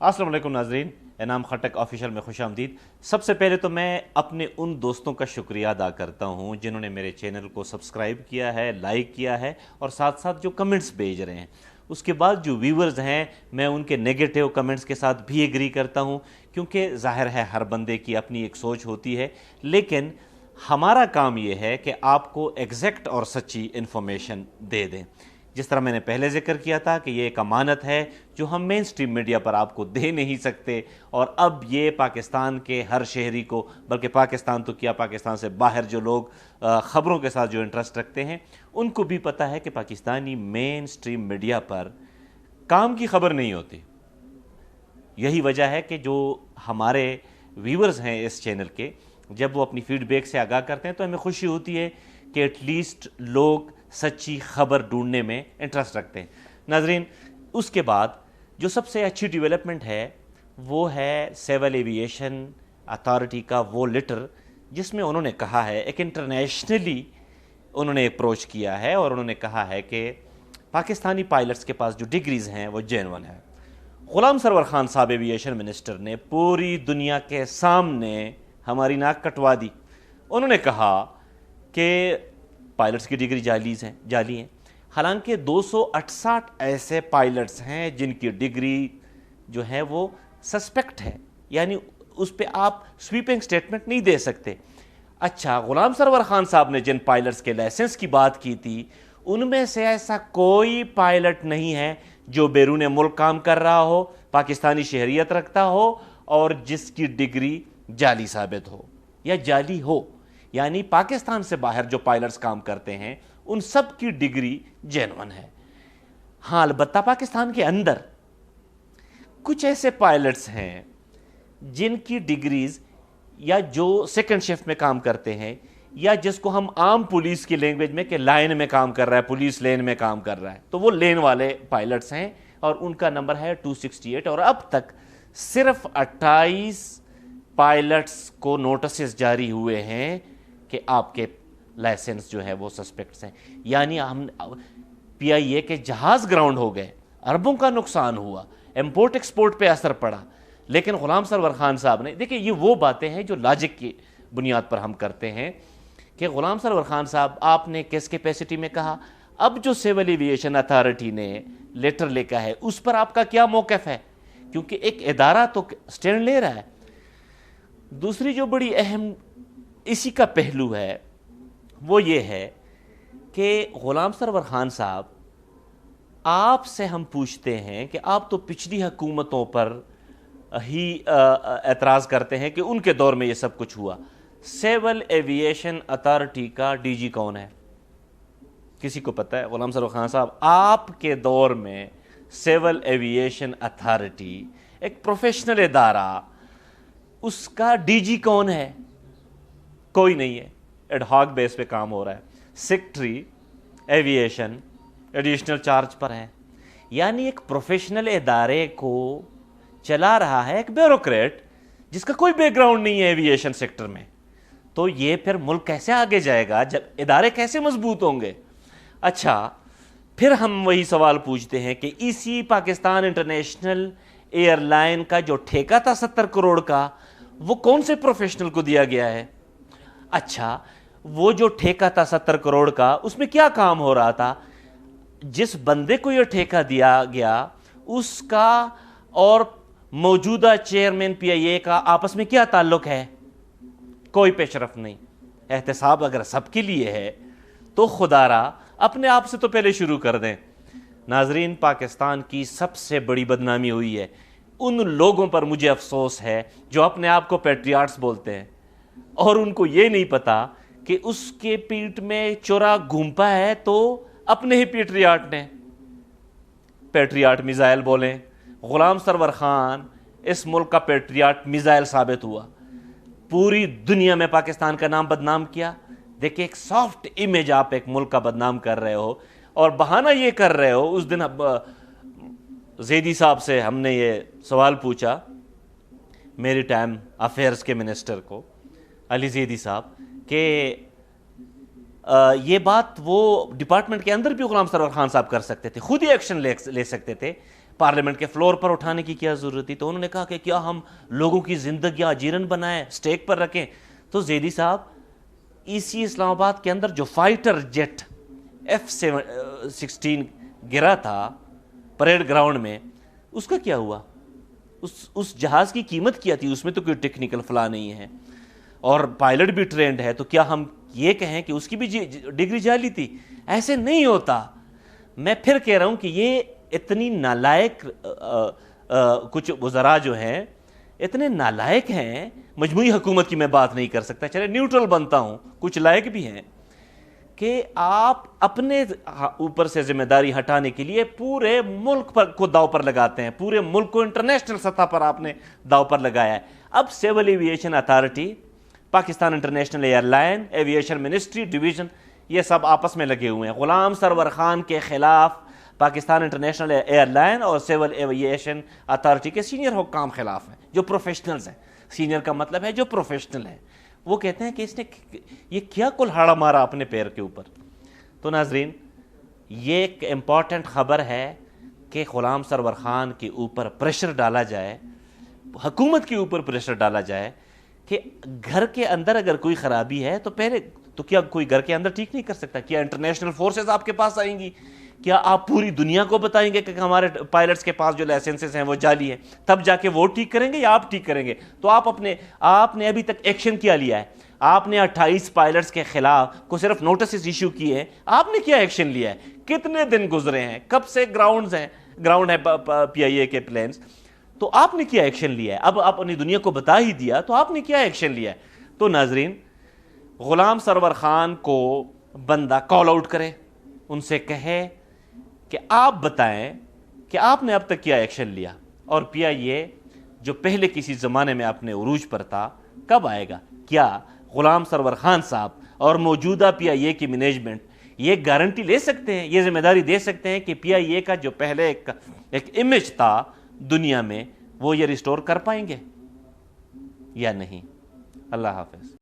السلام علیکم ناظرین، انعام خٹک آفیشل میں خوش آمدید۔ سب سے پہلے تو میں اپنے ان دوستوں کا شکریہ ادا کرتا ہوں جنہوں نے میرے چینل کو سبسکرائب کیا ہے، لائک کیا ہے اور ساتھ ساتھ جو کمنٹس بھیج رہے ہیں۔ اس کے بعد جو ویورز ہیں، میں ان کے نیگیٹو کمنٹس کے ساتھ بھی ایگری کرتا ہوں، کیونکہ ظاہر ہے ہر بندے کی اپنی ایک سوچ ہوتی ہے، لیکن ہمارا کام یہ ہے کہ آپ کو ایگزیکٹ اور سچی انفارمیشن دے دیں۔ جس طرح میں نے پہلے ذکر کیا تھا کہ یہ ایک امانت ہے جو ہم مین سٹریم میڈیا پر آپ کو دے نہیں سکتے، اور اب یہ پاکستان کے ہر شہری کو، بلکہ پاکستان تو کیا، پاکستان سے باہر جو لوگ خبروں کے ساتھ جو انٹرسٹ رکھتے ہیں ان کو بھی پتہ ہے کہ پاکستانی مین سٹریم میڈیا پر کام کی خبر نہیں ہوتی۔ یہی وجہ ہے کہ جو ہمارے ویورز ہیں اس چینل کے، جب وہ اپنی فیڈ بیک سے آگاہ کرتے ہیں تو ہمیں خوشی ہوتی ہے کہ ایٹ لیسٹ لوگ سچی خبر ڈھونڈنے میں انٹرسٹ رکھتے ہیں۔ ناظرین، اس کے بعد جو سب سے اچھی ڈیولپمنٹ ہے وہ ہے سول ایویشن اتھارٹی کا وہ لیٹر، جس میں انہوں نے کہا ہے، ایک انٹرنیشنلی انہوں نے اپروچ کیا ہے اور انہوں نے کہا ہے کہ پاکستانی پائلٹس کے پاس جو ڈگریز ہیں وہ جینون ہیں۔ غلام سرور خان صاحب ایویشن منسٹر نے پوری دنیا کے سامنے ہماری ناک کٹوا دی۔ انہوں نے کہا کہ پائلٹس کی ڈگری جعلی ہیں، حالانکہ 268 ایسے پائلٹس ہیں جن کی ڈگری جو ہے وہ سسپیکٹ ہے، یعنی اس پہ آپ سویپنگ سٹیٹمنٹ نہیں دے سکتے۔ اچھا، غلام سرور خان صاحب نے جن پائلٹس کے لائسنس کی بات کی تھی، ان میں سے ایسا کوئی پائلٹ نہیں ہے جو بیرون ملک کام کر رہا ہو، پاکستانی شہریت رکھتا ہو اور جس کی ڈگری جعلی ثابت ہو یا جعلی ہو۔ یعنی پاکستان سے باہر جو پائلٹس کام کرتے ہیں ان سب کی ڈگری جینون ہے۔ ہاں، البتہ پاکستان کے اندر کچھ ایسے پائلٹس ہیں جن کی ڈگریز یا جو سیکنڈ شفٹ میں کام کرتے ہیں، یا جس کو ہم عام پولیس کی لینگویج میں کہ لائن میں کام کر رہا ہے، پولیس لین میں کام کر رہا ہے، تو وہ لین والے پائلٹس ہیں اور ان کا نمبر ہے 268، اور اب تک صرف 28 پائلٹس کو نوٹسز جاری ہوئے ہیں کہ آپ کے لائسنس جو ہے وہ سسپیکٹس ہیں۔ یعنی ہم پی آئی اے کے جہاز گراؤنڈ ہو گئے، اربوں کا نقصان ہوا، امپورٹ ایکسپورٹ پہ اثر پڑا، لیکن غلام سرور خان صاحب نے، دیکھیں یہ وہ باتیں ہیں جو لاجک کی بنیاد پر ہم کرتے ہیں کہ غلام سرور خان صاحب آپ نے کس کیپیسٹی میں کہا، اب جو سول ایویشن اتھارٹی نے لیٹر لکھا ہے اس پر آپ کا کیا موقف ہے، کیونکہ ایک ادارہ تو سٹینڈ لے رہا ہے۔ دوسری جو بڑی اہم اسی کا پہلو ہے وہ یہ ہے کہ غلام سرور خان صاحب، آپ سے ہم پوچھتے ہیں کہ آپ تو پچھلی حکومتوں پر ہی اعتراض کرتے ہیں کہ ان کے دور میں یہ سب کچھ ہوا۔ سول ایویشن اتھارٹی کا ڈی جی کون ہے؟ کسی کو پتہ ہے؟ غلام سرور خان صاحب، آپ کے دور میں سول ایویشن اتھارٹی ایک پروفیشنل ادارہ، اس کا ڈی جی کون ہے؟ کوئی نہیں ہے، ایڈ ہاک بیس پہ کام ہو رہا ہے۔ سیکٹری ایویشن ایڈیشنل چارج پر ہے، یعنی ایک پروفیشنل ادارے کو چلا رہا ہے ایک بیوروکریٹ جس کا کوئی بیک گراؤنڈ نہیں ہے ایویشن سیکٹر میں۔ تو یہ پھر ملک کیسے آگے جائے گا؟ جب ادارے کیسے مضبوط ہوں گے؟ اچھا، پھر ہم وہی سوال پوچھتے ہیں کہ اسی پاکستان انٹرنیشنل ایئر لائن کا جو ٹھیکہ تھا 70 کروڑ کا، وہ کون سے پروفیشنل کو دیا گیا ہے؟ اچھا، وہ جو ٹھیکہ تھا 70 کروڑ کا، اس میں کیا کام ہو رہا تھا؟ جس بندے کو یہ ٹھیکہ دیا گیا اس کا اور موجودہ چیئرمین پی آئی اے کا آپس میں کیا تعلق ہے؟ کوئی پیش رفت نہیں۔ احتساب اگر سب کے لیے ہے تو خدا را اپنے آپ سے تو پہلے شروع کر دیں۔ ناظرین، پاکستان کی سب سے بڑی بدنامی ہوئی ہے، ان لوگوں پر مجھے افسوس ہے جو اپنے آپ کو پیٹریاٹس بولتے ہیں اور ان کو یہ نہیں پتا کہ اس کے پیٹ میں چورا گھومپا ہے تو اپنے ہی پیٹریاٹ نے پیٹریاٹ میزائل بولیں۔ غلام سرور خان اس ملک کا پیٹریاٹ میزائل ثابت ہوا، پوری دنیا میں پاکستان کا نام بدنام کیا۔ دیکھیں، ایک سافٹ امیج آپ ایک ملک کا بدنام کر رہے ہو اور بہانہ یہ کر رہے ہو۔ اس دن زیدی صاحب سے ہم نے یہ سوال پوچھا، میری ٹائم افیئرز کے منسٹر کو، علی زیدی صاحب، کہ یہ بات وہ ڈپارٹمنٹ کے اندر بھی غلام سرور خان صاحب کر سکتے تھے، خود ہی ایکشن لے سکتے تھے۔ پارلیمنٹ کے فلور پر اٹھانے کی کیا ضرورت تھی؟ تو انہوں نے کہا کہ کیا ہم لوگوں کی زندگیاں اجیرن بنائیں، سٹیک پر رکھیں؟ تو زیدی صاحب اسی اسلام آباد کے اندر جو فائٹر جیٹ F-16 گرا تھا پریڈ گراؤنڈ میں، اس کا کیا ہوا؟ اس جہاز کی قیمت کیا تھی؟ اس میں تو کوئی ٹیکنیکل فلاح نہیں ہے اور پائلٹ بھی ٹرینڈ ہے، تو کیا ہم یہ کہیں کہ اس کی بھی ڈگری جعلی تھی؟ ایسے نہیں ہوتا۔ میں پھر کہہ رہا ہوں کہ یہ اتنی نالائق کچھ وزراء جو ہیں اتنے نالائق ہیں، مجموعی حکومت کی میں بات نہیں کر سکتا، چلے نیوٹرل بنتا ہوں، کچھ لائق بھی ہیں، کہ آپ اپنے اوپر سے ذمہ داری ہٹانے کے لیے پورے ملک کو داؤ پر لگاتے ہیں، پورے ملک کو انٹرنیشنل سطح پر آپ نے داؤ پر لگایا ہے۔ اب civil aviation authority, Pakistan international airline, aviation ministry division, یہ سب آپس میں لگے ہوئے ہیں۔ غلام سرور خان کے خلاف پاکستان انٹرنیشنل ایئر لائن اور سول ایویشن اتھارٹی کے سینئر حکام خلاف ہیں، جو پروفیشنلز ہیں۔ سینئر کا مطلب ہے جو پروفیشنل ہیں۔ وہ کہتے ہیں کہ اس نے یہ کیا کلہاڑا مارا اپنے پیر کے اوپر۔ تو ناظرین، یہ ایک امپورٹنٹ خبر ہے کہ غلام سرور خان کے اوپر پریشر ڈالا جائے، حکومت کے اوپر پریشر ڈالا جائے کہ گھر کے اندر اگر کوئی خرابی ہے تو پہلے تو کیا کوئی گھر کے اندر ٹھیک نہیں کر سکتا؟ کیا انٹرنیشنل فورسز آپ کے پاس آئیں گی؟ کیا آپ پوری دنیا کو بتائیں گے کہ ہمارے پائلٹس کے پاس جو لائسنسز ہیں وہ جعلی ہیں، تب جا کے وہ ٹھیک کریں گے یا آپ ٹھیک کریں گے؟ تو آپ نے ابھی تک ایکشن کیا لیا ہے؟ آپ نے 28 پائلٹس کے خلاف کو صرف نوٹسز ایشو کیے ہیں، آپ نے کیا ایکشن لیا ہے؟ کتنے دن گزرے ہیں؟ کب سے گراؤنڈ ہے پی آئی اے کے پلانز؟ تو آپ نے کیا ایکشن لیا ہے؟ اب آپ اپنی دنیا کو بتا ہی دیا تو آپ نے کیا ایکشن لیا ہے؟ تو ناظرین، غلام سرور خان کو بندہ کال آؤٹ کرے، ان سے کہے کہ آپ بتائیں کہ آپ نے اب تک کیا ایکشن لیا، اور پی آئی اے جو پہلے کسی زمانے میں اپنے عروج پر تھا کب آئے گا؟ کیا غلام سرور خان صاحب اور موجودہ پی آئی اے کی مینجمنٹ یہ گارنٹی لے سکتے ہیں، یہ ذمہ داری دے سکتے ہیں کہ پی آئی اے کا جو پہلے ایک امیج تھا دنیا میں وہ یہ ریسٹور کر پائیں گے یا نہیں؟ اللہ حافظ۔